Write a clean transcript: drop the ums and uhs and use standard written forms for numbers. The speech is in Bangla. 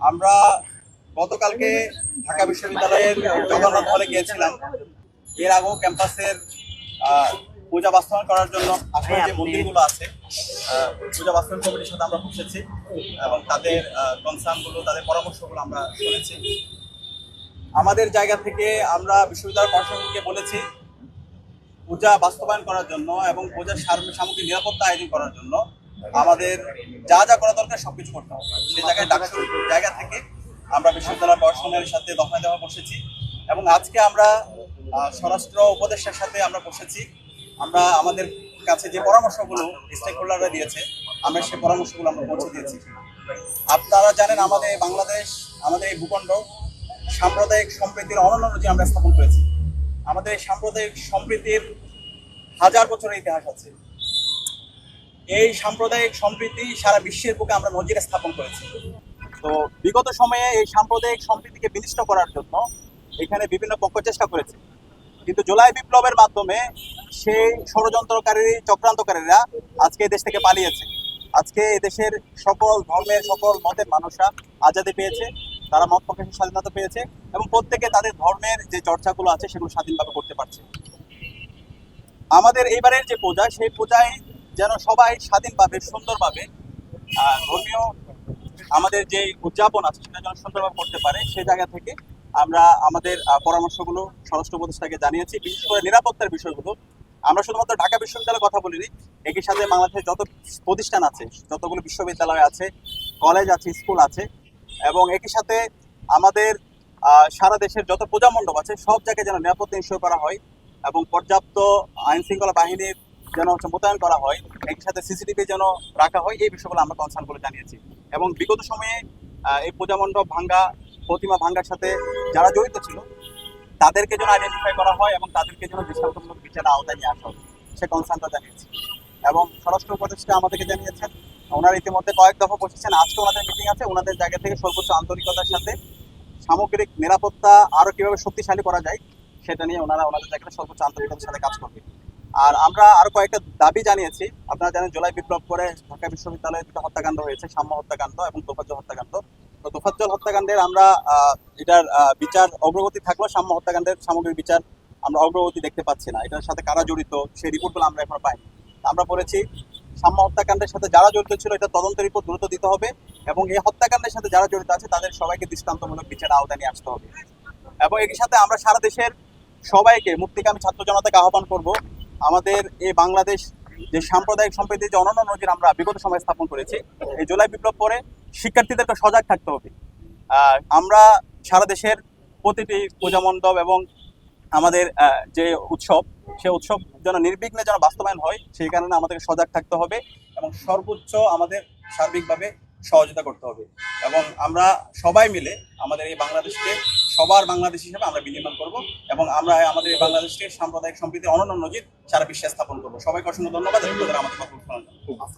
আমরা গতকালকে ঢাকা বিশ্ববিদ্যালয়ের জগন্নাথ হলে গিয়েছিলাম। এর আগেও ক্যাম্পাসের পূজা বাস্তবায়ন করার জন্য আসলে যে মন্দিরগুলো আছে পূজা বাস্তবায়ন কমিটির সাথে আমরা বসেছি এবং তাদের কনসার্নগুলো, তাদের পরামর্শগুলো আমরা শুনেছি। আমাদের জায়গা থেকে আমরা বিশ্ববিদ্যালয় প্রশাসনকে বলেছি পূজা বাস্তবায়ন করার জন্য এবং পূজার সামগ্রিক নিরাপত্তা আয়োজন করার জন্য আমাদের যা যা করা দরকার সবকিছু করতে হবে। সেই জায়গায় ডাকসুর জায়গা থেকে আমরা বিশ্ববিদ্যালয় প্রশাসনের সাথে দফায় দফা বসেছি এবং আজকে আমরা স্বরাষ্ট্র উপদেষ্টার সাথে আমরা বসেছি। আমরা আমাদের কাছে যে পরামর্শগুলো স্টেক হোল্ডাররা দিয়েছে আমরা সেই পরামর্শগুলো আমরা পৌঁছে দিয়েছি। আপনারা জানেন আমাদের বাংলাদেশ, আমাদের এই ভূখণ্ড সাম্প্রদায়িক সম্প্রীতির অনন্য নজির আমরা স্থাপন করেছি। আমাদের এই সাম্প্রদায়িক সম্প্রীতির 1000 বছরের ইতিহাস আছে। এই সাম্প্রদায়িক সম্প্রীতি সারা বিশ্বের বুকে আমরা নজির স্থাপন করেছি। তো বিগত সময়ে এই সাম্প্রদায়িক সম্প্রীতিকে বিনষ্ট করার জন্য এখানে বিভিন্ন পক্ষ চেষ্টা করেছে, কিন্তু জুলাই বিপ্লবের মাধ্যমে সেই ষড়যন্ত্রকারী চক্রান্তকারীরা আজকে এই দেশ থেকে পালিয়েছে। আজকে এদেশের সকল ধর্মের সকল মতের মানুষরা আজাদি পেয়েছে, তারা মত প্রকাশের স্বাধীনতা পেয়েছে এবং প্রত্যেকে তাদের ধর্মের যে চর্চাগুলো আছে সেগুলো স্বাধীনভাবে করতে পারছে। আমাদের এইবারের যে পূজা, সেই পূজায় যেন সবাই স্বাধীনভাবে সুন্দরভাবে ধর্মীয় আমাদের যে উদযাপন আছে সেটা যেন সুন্দরভাবে করতে পারে, সেই জায়গা থেকে আমরা আমাদের পরামর্শগুলো স্বরাষ্ট্র উপদেষ্টাকে জানিয়েছি। বিশেষ করে নিরাপত্তার বিষয়গুলো আমরা শুধুমাত্র ঢাকা বিশ্ববিদ্যালয়ের কথা বলিনি, একই সাথে বাংলাদেশের যত প্রতিষ্ঠান আছে, যতগুলো বিশ্ববিদ্যালয় আছে, কলেজ আছে, স্কুল আছে এবং একই সাথে আমাদের সারা দেশের যত পূজা মণ্ডপ আছে সব জায়গায় যেন নিরাপত্তা নিশ্চয় করা হয় এবং পর্যাপ্ত আইন শৃঙ্খলা বাহিনীর যেন মোতায়েন করা হয়, একই সাথে সিসিটিভি যেন রাখা হয়। এই বিষয়গুলো আমরা কনসার্ন করে জানিয়েছি এবং বিগত সময়ে এই পূজা মণ্ডপ ভাঙ্গা, প্রতিমা ভাঙ্গার সাথে যারা জড়িত ছিল তাদেরকে যেন আইডেন্টিফাই করা হয় এবং তাদেরকে যেন দৃষ্টান্তমূলক বিচারের আওতায় নিয়ে আসা হয়, সে কনসার্নটা জানিয়েছি। এবং স্বরাষ্ট্র উপদেষ্টা আমাদেরকে জানিয়েছেন, ওনারা ইতিমধ্যে কয়েক দফা বসেছেন, আজকে ওনাদের মিটিং আছে, ওনাদের জায়গা থেকে সর্বোচ্চ আন্তরিকতার সাথে সামগ্রিক নিরাপত্তা আরো কিভাবে শক্তিশালী করা যায় সেটা নিয়ে ওনারা ওনাদের জায়গায় সর্বোচ্চ আন্তরিকতার সাথে কাজ করবে। আর আমরা আরো কয়েকটা দাবি জানিয়েছি। আপনারা জানেন জুলাই বিপ্লব করে ঢাকা বিশ্ববিদ্যালয়ে দুটো হত্যাকাণ্ড হয়েছে, সাম্য হত্যাকাণ্ড এবং তোফাজ্জল হত্যাকাণ্ড। তো তোফাজ্জল হত্যাকাণ্ডের আমরা এটার বিচার অগ্রগতি থাকলেও সাম্য হত্যাকাণ্ডের সামগ্রিক বিচার আমরা অগ্রগতি দেখতে পাচ্ছি না। এটার সাথে কারা জড়িত সেই রিপোর্টগুলো আমরা এখনো পাইনি। আমরা বলেছি সাম্য হত্যাকাণ্ডের সাথে যারা জড়িত ছিল এটা তদন্ত রিপোর্ট দ্রুত দিতে হবে এবং এই হত্যাকাণ্ডের সাথে যারা জড়িত আছে তাদের সবাইকে দৃষ্টান্তমূলক বিচারের আওতায় নিয়ে আসতে হবে। এবং একই সাথে আমরা সারা দেশের সবাইকে, মুক্তিকামী ছাত্র জনতাকে আহ্বান করব, আমাদের এই বাংলাদেশ যে সাম্প্রদায়িক সম্প্রীতির যে অনন্য নজির আমরা বিগত সময় স্থাপন করেছি, এই জুলাই বিপ্লব পরে শিক্ষার্থীদেরকে সজাগ থাকতে হবে। আমরা সারা দেশের প্রতিটি পূজা মণ্ডপ এবং আমাদের যে উৎসব, সে উৎসব যেন নির্বিঘ্নে যেন বাস্তবায়ন হয়, সেই কারণে আমাদেরকে সজাগ থাকতে হবে এবং সর্বোচ্চ আমাদের সার্বিকভাবে সহযোগিতা করতে হবে এবং আমরা সবাই মিলে আমাদের এই বাংলাদেশকে সবার বাংলাদেশ হিসেবে আমরা বিনির্মাণ করব এবং আমরা আমাদের এই বাংলাদেশকে সাম্প্রদায়িক সম্প্রীতির অনন্য নজির সারা বিশ্বে স্থাপন করবো। সবাইকে অসংখ্য ধন্যবাদ। আমাদের কথা